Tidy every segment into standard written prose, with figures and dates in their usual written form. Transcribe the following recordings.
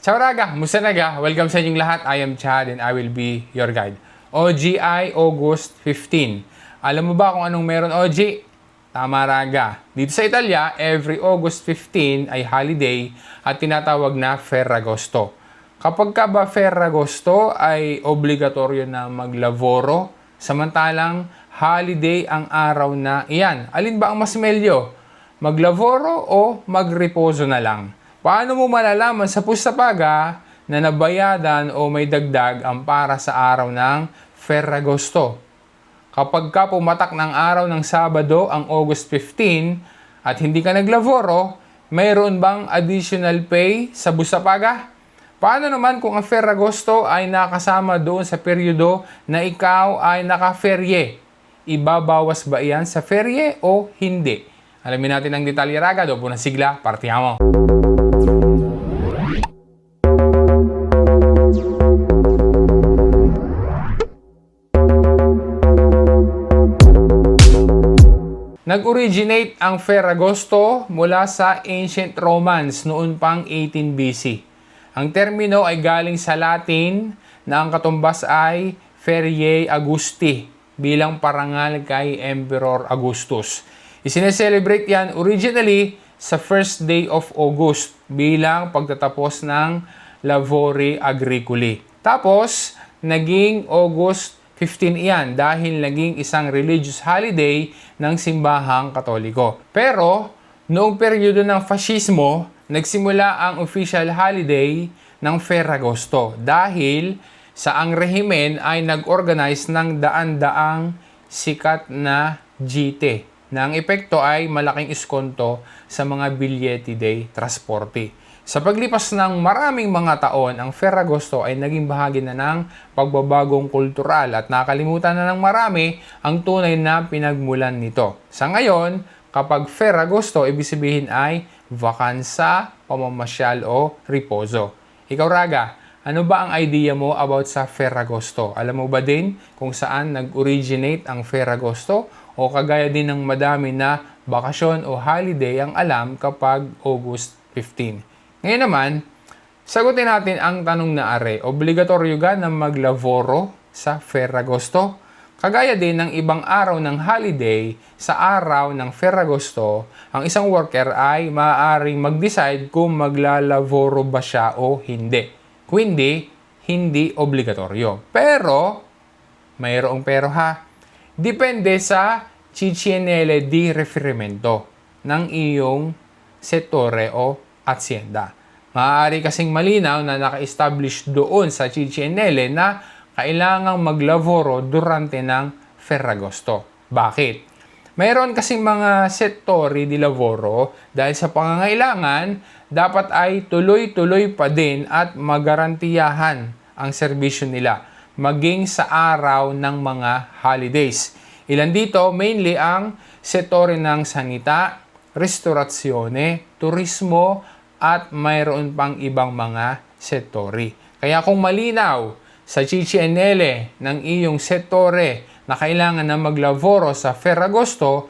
Ciao raga, musta naga? Welcome sa inyong lahat. I am Chad and I will be your guide. OGI August 15. Alam mo ba kung anong meron OG? Tama raga. Dito sa Italia, every August 15 ay holiday at tinatawag na Ferragosto. Kapag ka ba Ferragosto ay obligatoryo na maglavoro, samantalang holiday ang araw na iyan. Alin ba ang mas melyo? Maglavoro o magreposo na lang? Paano mo malalaman sa pustapaga na nabayadan o may dagdag ang para sa araw ng Ferragosto? Kapag ka pumatak ng araw ng Sabado ang August 15 at hindi ka naglavoro, mayroon bang additional pay sa bustapaga? Paano naman kung ang Ferragosto ay nakasama doon sa peryodo na ikaw ay naka-ferye? Ibabawas ba iyan sa ferye o hindi? Alamin natin ang detalye raga. Doon po ng sigla, partiamo! Nag-originate ang Ferragosto mula sa Ancient Romans noon pang 18 BC. Ang termino ay galing sa Latin na ang katumbas ay Feriae Augusti bilang parangal kay Emperor Augustus. Isineselebrate yan originally sa first day of August bilang pagtatapos ng Lavori Agricoli. Tapos, naging August 15 iyan dahil naging isang religious holiday ng simbahang Katoliko. Pero, noong peryodo ng fascismo, nagsimula ang official holiday ng Ferragosto dahil sa ang rehimen ay nag-organize ng daan-daang sikat na GT na ang epekto ay malaking iskonto sa mga bilyete day transporte. Sa paglipas ng maraming mga taon, ang Ferragosto ay naging bahagi na ng pagbabagong kultural at nakalimutan na ng marami ang tunay na pinagmulan nito. Sa ngayon, kapag Ferragosto, ibig sabihin ay vakansa, pamamasyal o riposo. Ikaw raga, ano ba ang idea mo about sa Ferragosto? Alam mo ba din kung saan nag-originate ang Ferragosto? O kagaya din ng madami na bakasyon o holiday ang alam kapag August 15? Ngayon naman, sagutin natin ang tanong na are, obligatoryo ga na maglavoro sa Ferragosto? Kagaya din ng ibang araw ng holiday, sa araw ng Ferragosto, ang isang worker ay maaaring mag-decide kung maglalavoro ba siya o hindi. Kung hindi obligatoryo. Pero, mayroong pero ha. Depende sa CCNL di referimento ng iyong settore o asyenda. Maaari kasing malinaw na naka-establish doon sa CCNL na kailangang maglavoro durante ng Ferragosto. Bakit? Mayroon kasing mga settori di lavoro dahil sa pangangailangan, dapat ay tuloy-tuloy pa din at magarantiyahan ang serbisyo nila maging sa araw ng mga holidays. Ilan dito, mainly ang settori ng sanita, restaurazione, turismo, at mayroon pang ibang mga settori. Kaya kung malinaw sa CCNL ng iyong settore na kailangan na maglavoro sa Ferragosto,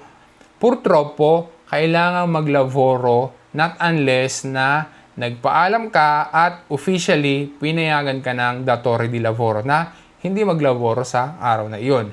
purtroppo, kailangan maglavoro not unless na nagpaalam ka at officially pinayagan ka ng datore di lavoro na hindi maglavoro sa araw na iyon.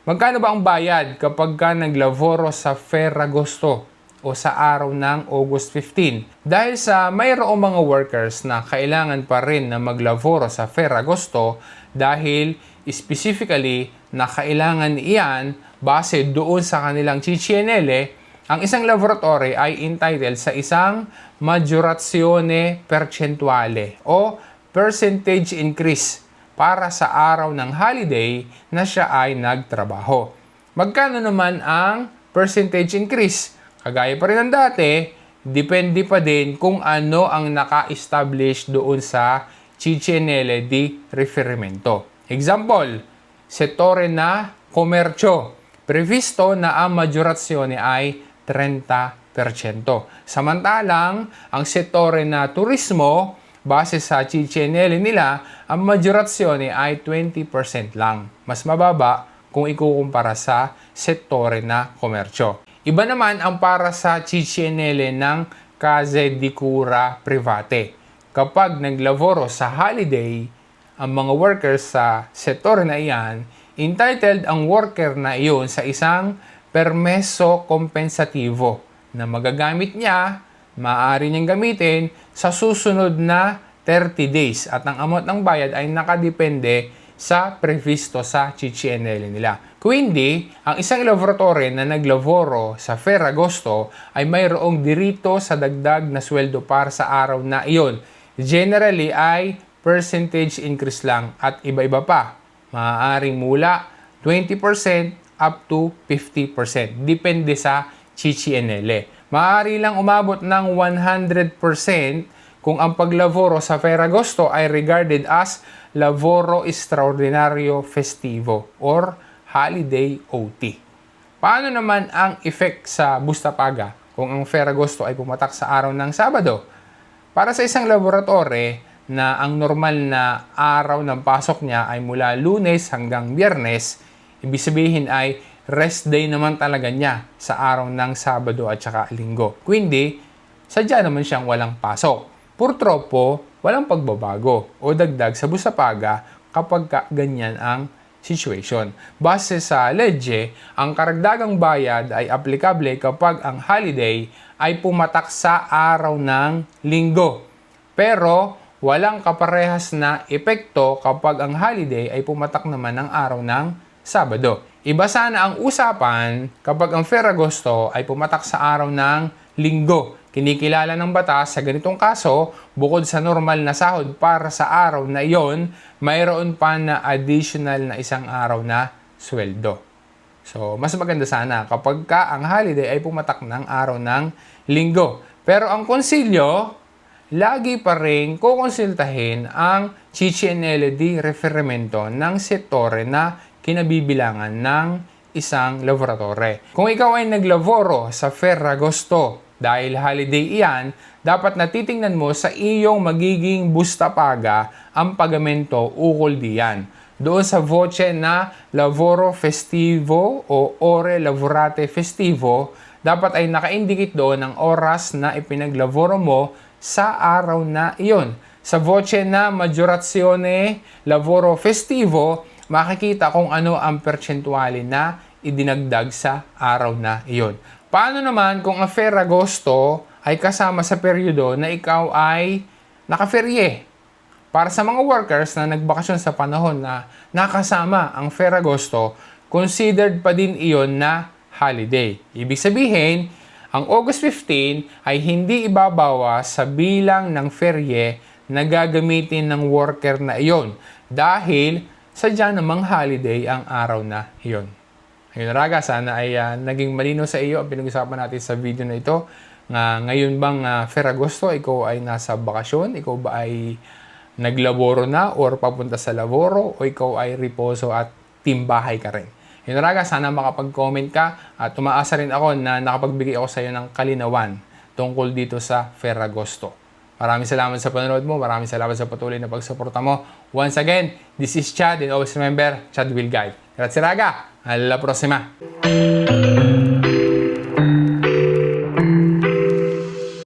Magkano ba ang bayad kapag ka naglavoro sa Ferragosto o sa araw ng August 15? Dahil sa mayroong mga workers na kailangan pa rin na maglavoro sa Ferragosto dahil specifically na kailangan iyan base doon sa kanilang CCNL, ang isang laboratory ay entitled sa isang maggiorazione percentuale o percentage increase para sa araw ng holiday na siya ay nagtrabaho. Magkano naman ang percentage increase? Kagaya pa rin ng dati, depende pa din kung ano ang naka-establish doon sa CCNL di referimento. Example, settore na komersyo. Previsto na ang maggiorazione ay 30%. Samantalang, ang settore na turismo, base sa CCNL nila, ang maggiorazione ay 20% lang. Mas mababa kung ikukumpara sa settore na komersyo. Iba naman ang para sa CCNL ng case di cura private. kapag naglaboro sa holiday, ang mga workers sa sektor na iyan, entitled ang worker na iyon sa isang permeso kompensatibo na magagamit niya, maaari niyang gamitin sa susunod na 30 days at ang amount ng bayad ay nakadepende sa previsto sa CCNL nila. Kundi, ang isang laboratory na naglaboro sa Ferragosto ay mayroong dirito sa dagdag na sweldo para sa araw na iyon. Generally ay percentage increase lang at iba-iba pa. Maaaring mula 20% up to 50%. Depende sa CCNL. Maaari lang umabot ng 100% kung ang paglaboro sa Ferragosto ay regarded as Lavoro Extraordinario Festivo or Holiday OT. Paano naman ang effect sa busta paga kung ang Ferragosto ay pumatak sa araw ng Sabado? Para sa isang laboratory na ang normal na araw ng pasok niya ay mula Lunes hanggang Biyernes, ibig sabihin ay rest day naman talaga niya sa araw ng Sabado at saka Linggo. Kundi, sadya naman siyang walang pasok. Purtropo, walang pagbabago o dagdag sa busta paga kapag ganyan ang situation. Base sa legye, ang karagdagang bayad ay aplikable kapag ang holiday ay pumatak sa araw ng Linggo. Pero walang kaparehas na epekto kapag ang holiday ay pumatak naman ng araw ng Sabado. Iba sana ang usapan kapag ang Ferragosto ay pumatak sa araw ng Linggo. Kinikilala ng batas sa ganitong kaso, bukod sa normal na sahod para sa araw na iyon, mayroon pa na additional na isang araw na sweldo. So, mas maganda sana kapag ang holiday ay pumatak ng araw ng Linggo. Pero ang konsilyo, lagi pa rin kukonsultahin ang CCNLD referimento ng sektore na kinabibilangan ng isang laboratory. Kung ikaw ay naglaboro sa Ferragosto, dahil holiday iyan, dapat natitingnan mo sa iyong magiging busta paga ang pagamento ukol diyan. Doon sa voce na Lavoro Festivo o Ore Lavorate Festivo, dapat ay naka-indicate doon ang oras na ipinaglaboro mo sa araw na iyon. Sa voce na Maggiorazione Lavoro Festivo, makikita kung ano ang percentuale na idinagdag sa araw na iyon. Paano naman kung ang Ferragosto ay kasama sa peryodo na ikaw ay nakaferye? Para sa mga workers na nagbakasyon sa panahon na nakasama ang Ferragosto, considered pa din iyon na holiday. Ibig sabihin, ang August 15 ay hindi ibabawas sa bilang ng ferye na gagamitin ng worker na iyon dahil sadya namang holiday ang araw na iyon. Ayun, Raga, sana ay naging malino sa iyo ang pinag-usapan natin sa video na ito. Ngayon bang Ferragosto, ikaw ay nasa bakasyon? Ikaw ba ay naglaboro na or papunta sa laboro? O ikaw ay riposo at timbahay ka rin? Ayun, Raga, sana makapag-comment ka at umaasa rin ako na nakapagbigay ako sa iyo ng kalinawan tungkol dito sa Ferragosto. Maraming salamat sa panonood mo. Maraming salamat sa patuloy na pagsuporta mo. Once again, this is Chad and always remember, Chad will guide. Grazie raga, alla prossima!